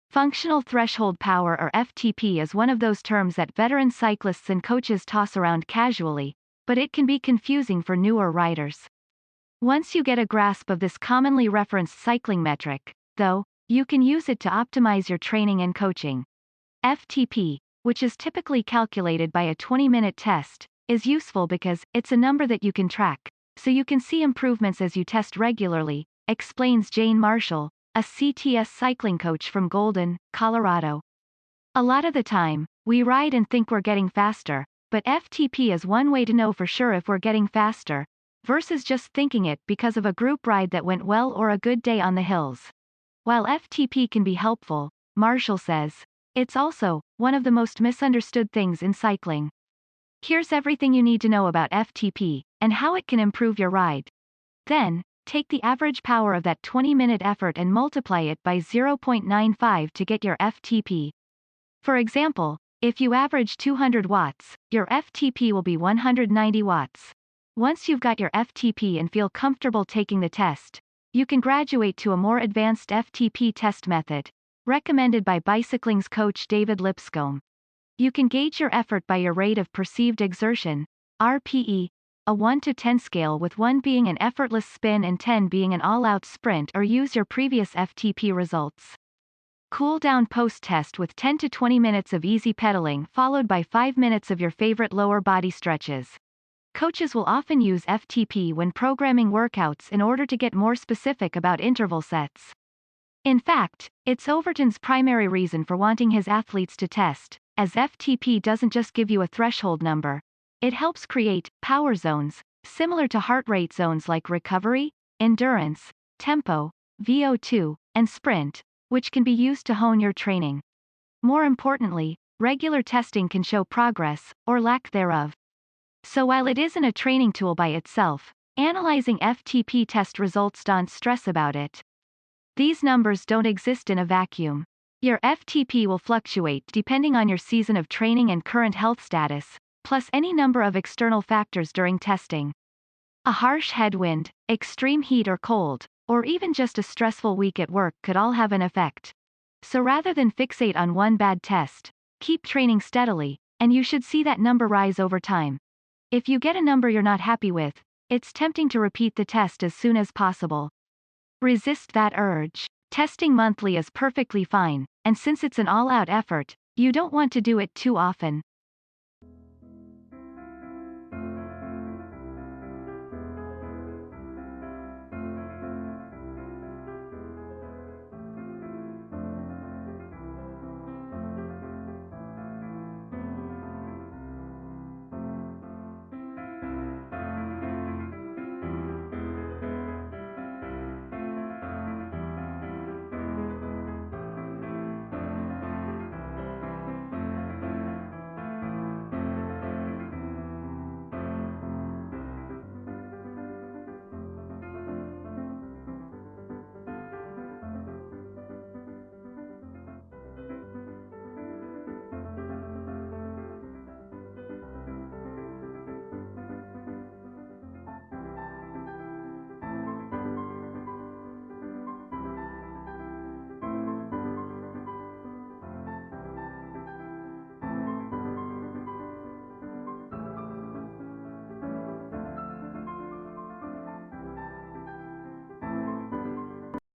Functional threshold power or FTP is one of those terms that veteran cyclists and coaches toss around casually, but it can be confusing for newer riders. Once you get a grasp of this commonly referenced cycling metric, though, you can use it to optimize your training and coaching. FTP, which is typically calculated by a 20-minute test, is useful because it's a number that you can track, so you can see improvements as you test regularly, explains Jane Marshall, a CTS cycling coach from Golden, Colorado. A lot of the time, we ride and think we're getting faster, but FTP is one way to know for sure if we're getting faster, versus just thinking it because of a group ride that went well or a good day on the hills. While FTP can be helpful, Marshall says, it's also one of the most misunderstood things in cycling. Here's everything you need to know about FTP, and how it can improve your ride. Then, take the average power of that 20-minute effort and multiply it by 0.95 to get your FTP. For example, if you average 200 watts, your FTP will be 190 watts. Once you've got your FTP and feel comfortable taking the test, you can graduate to a more advanced FTP test method, recommended by bicycling's coach David Lipscomb. You can gauge your effort by your rate of perceived exertion, RPE, a 1 to 10 scale with 1 being an effortless spin and 10 being an all-out sprint, or use your previous FTP results. Cool down post-test with 10 to 20 minutes of easy pedaling followed by 5 minutes of your favorite lower body stretches. Coaches will often use FTP when programming workouts in order to get more specific about interval sets. In fact, it's Overton's primary reason for wanting his athletes to test, as FTP doesn't just give you a threshold number. It helps create power zones, similar to heart rate zones like recovery, endurance, tempo, VO2, and sprint, which can be used to hone your training. More importantly, regular testing can show progress, or lack thereof. So while it isn't a training tool by itself, analyzing FTP test results don't stress about it. These numbers don't exist in a vacuum. Your FTP will fluctuate depending on your season of training and current health status, plus any number of external factors during testing. A harsh headwind, extreme heat or cold, or even just a stressful week at work could all have an effect. So rather than fixate on one bad test, keep training steadily, and you should see that number rise over time. If you get a number you're not happy with, it's tempting to repeat the test as soon as possible. Resist that urge. Testing monthly is perfectly fine, and since it's an all-out effort, you don't want to do it too often.